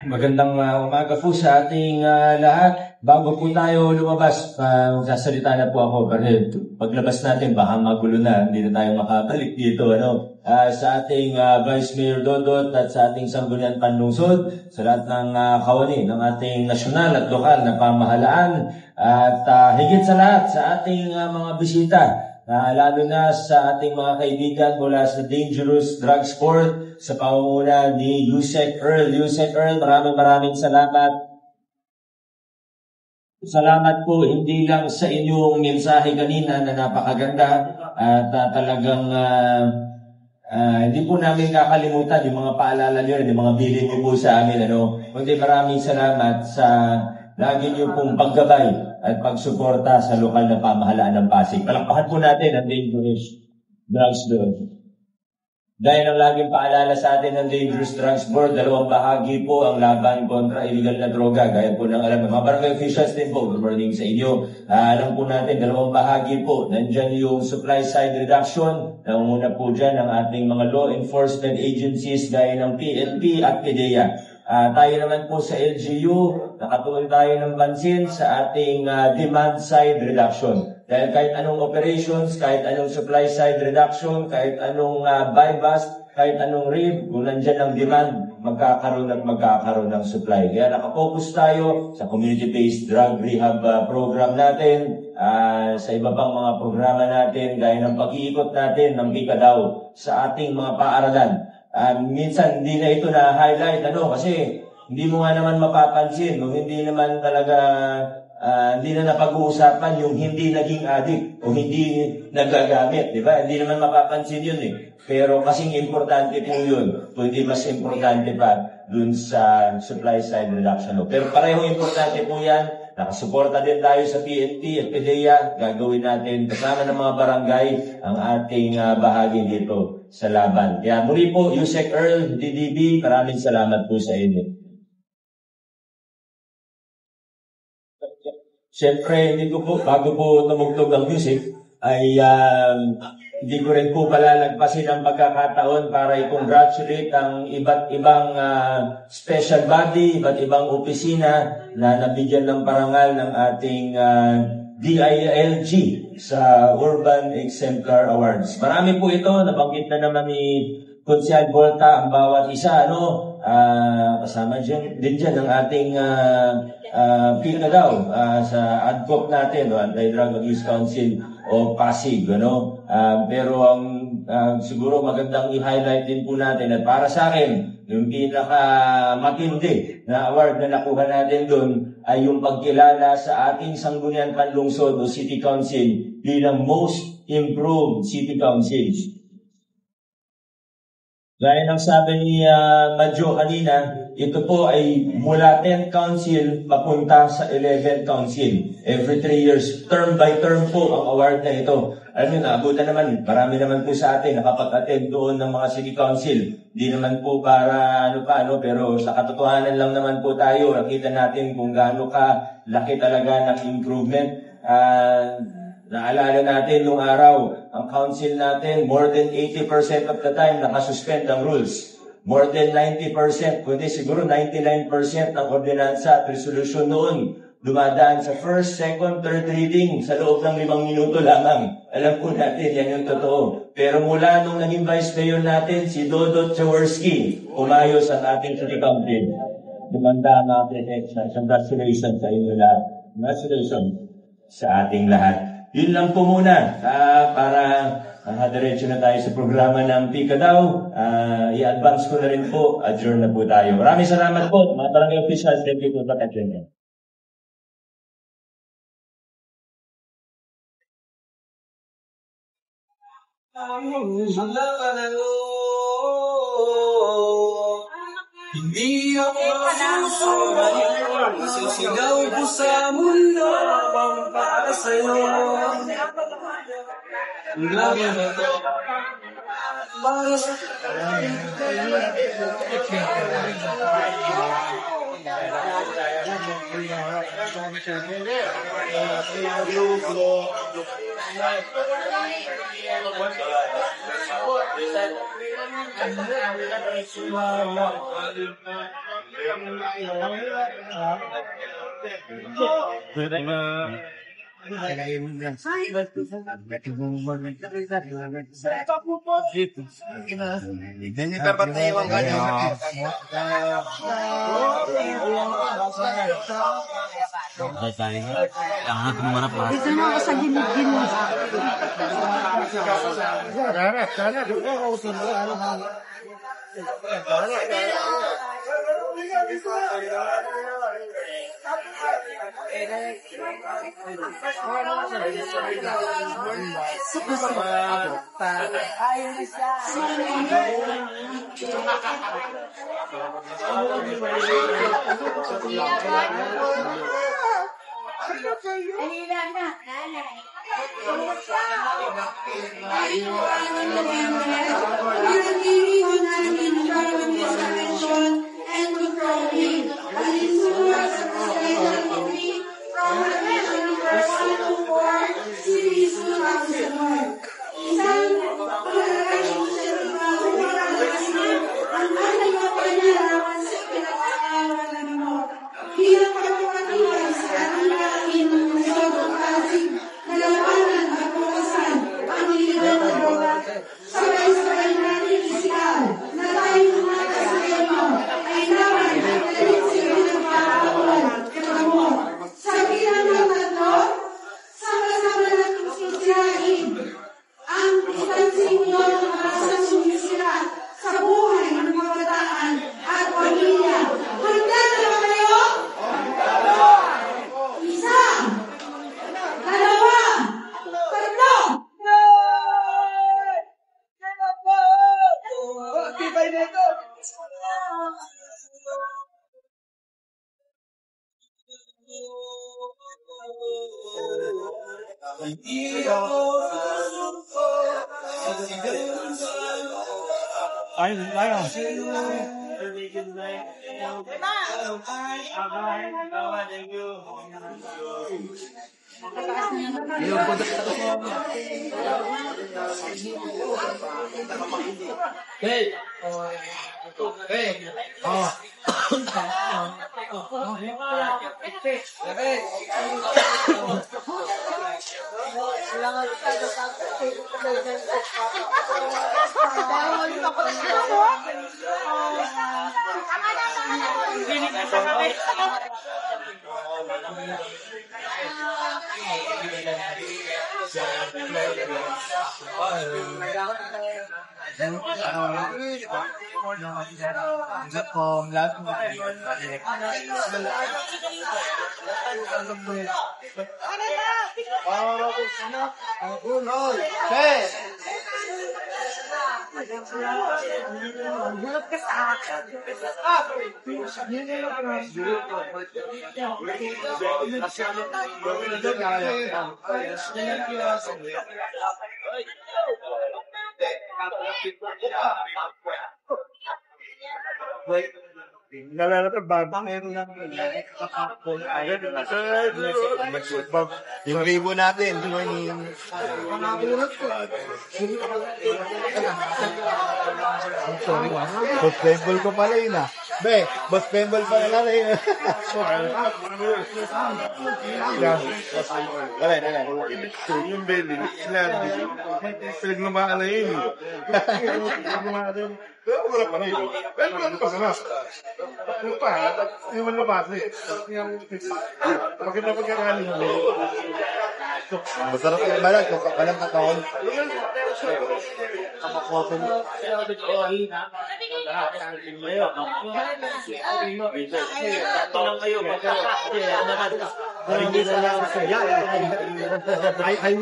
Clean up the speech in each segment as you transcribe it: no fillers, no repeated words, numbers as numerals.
Magandang umaga po sa ating lahat. Bago po tayo lumabas, magsasalita na po ako kasi paglabas natin baka magulo na, hindi na tayo makabalik dito. Sa ating Vice Mayor Dodot at sa ating Sangguniang Panlungsod, sa lahat ng kawani ng ating nasyonal at lokal na pamahalaan at higit sa lahat sa ating mga bisita. Lalo na sa ating mga kaibigan mula sa Dangerous Drug Sport sa pangunguna ni Yusek Earl. Yusek Earl, maraming salamat. Salamat po hindi lang sa inyong mensahe kanina na napakaganda at talagang hindi po namin kakalimutan yung mga paalala niyo, yung mga bilin niyo po sa amin. Kundi maraming salamat sa lagi niyo pong paggabay at pagsuporta sa lokal na pamahalaan ng Pasig. Palakpakan po natin ang Dangerous Drugs Board. Dahil ang laging paalala sa atin ng Dangerous Drugs Board, dalawang bahagi po ang laban kontra illegal na droga. Gaya po ng alam ng mga barangay officials din po. Good morning sa inyo. Alam po natin, dalawang bahagi po. Nandyan yung supply side reduction. Nangunguna po dyan ang ating mga law enforcement agencies gaya ng PNP at PDEA. Tayo naman po sa LGU, nakatuon tayo ng pansin sa ating demand side reduction. Dahil kahit anong operations, kahit anong supply side reduction, kahit anong buy-bust, kahit anong raid, kung nandyan ang demand, magkakaroon ng supply. Kaya nakafocus tayo sa community-based drug rehab program natin, sa iba pang mga programa natin, gaya ng pag-iikot natin ng Bicadaw sa ating mga paaralan. Minsan hindi na ito na-highlight kasi hindi mo nga naman mapapansin kung hindi naman talaga hindi na napag-uusapan yung hindi naging addict o hindi nagagamit, di ba? Hindi naman mapapansin yun Pero kasing importante po yun, kundi mas importante pa dun sa supply side reduction. Pero parehong importante po yan. Nakasuporta din tayo sa PNP at PDEA. Gagawin natin kasama ng mga barangay ang ating bahagi dito sa laban. Kaya muli po, Yusek Earl, DDB, maraming salamat po sa inyo. Siyempre, bago po tumugtog ang music, ay hindi ko rin po palalagpasin ang pagkakataon para i-congratulate ang iba't ibang special body, iba't ibang opisina na nabigyan ng parangal ng ating DILG sa Urban Exemplar Awards. Marami po ito, nabanggit na naman ni Konsyal Volta ang bawat isa, kasama din dyan ang ating Bicadaw sa ADCOP natin, Anti-Drug Abuse Council o Pasig, pero ang siguro magandang i-highlight din po natin at para sa akin, yung pinaka-matindi na award na nakuha natin doon ay yung pagkilala sa ating Sangguniang Panlungsod o City Council bilang Most Improved City Council. Gaya ng sabi ni Madjo kanina, ito po ay mula 10th Council papunta sa 11th Council. Every 3 years, term by term po ang award na ito. Alam nyo, naabutan naman, marami naman po sa atin nakapag-attend doon ng mga City Council. Hindi naman po para pero sa katotohanan lang naman po tayo. Nakita natin kung gaano ka laki talaga ng improvement. Naalala natin nung araw, ang council natin, more than 80% of the time nakasuspend ang rules. More than 90%, kundi siguro 99% ng ordinansa at resolution noon dumadaan sa first, second, third reading sa loob ng 5 minuto lamang. Alam po natin, yan yung totoo. Pero mula nung naging vice mayor natin, si Dodot Jaworski, umayos ang ating city council. Dumanda ang ating excellence. Congratulations sa inyo lahat. Congratulations sa ating lahat. Yun lang po muna para diretso na tayo sa programa ng Bicadaw. I-advance ko na rin po, adjourn na po tayo. Maraming salamat po, mga barangay officials. Thank you for attending. Hindi ako masusunod, masisigaw ko sa mundo para sa'yo. Ang laban na to, para sa Dapat na iwan ka niya. Isa mo ako sa gilid-gilid. Yung ribo natin, Boss Pembol ko pala yun ah. Be, Boss Pembol pala na rin. Yung belly, sila, pinaglumaan na yun. Pinaglumaan na yun. Pero wala pa na yun. Pero ano pa sana? Ano pa? Hindi man labas eh. Bakit na pagkakaling mo? Masarap yung balag, yung kapalang katawan.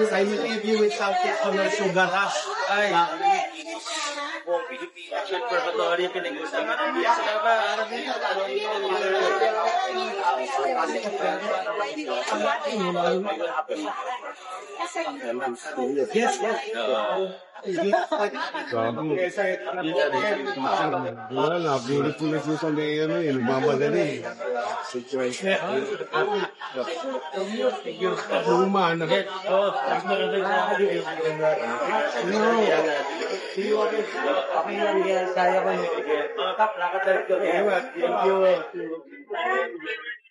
I will leave you with something on the sugar rush. Pilipinas, Purgatorio, pinag-usapan ng biya. Sila ba? Wala na, pilit ko na siya sa may ano yun, nagmamadali. Lumana. Kaya ko yun. Thank you.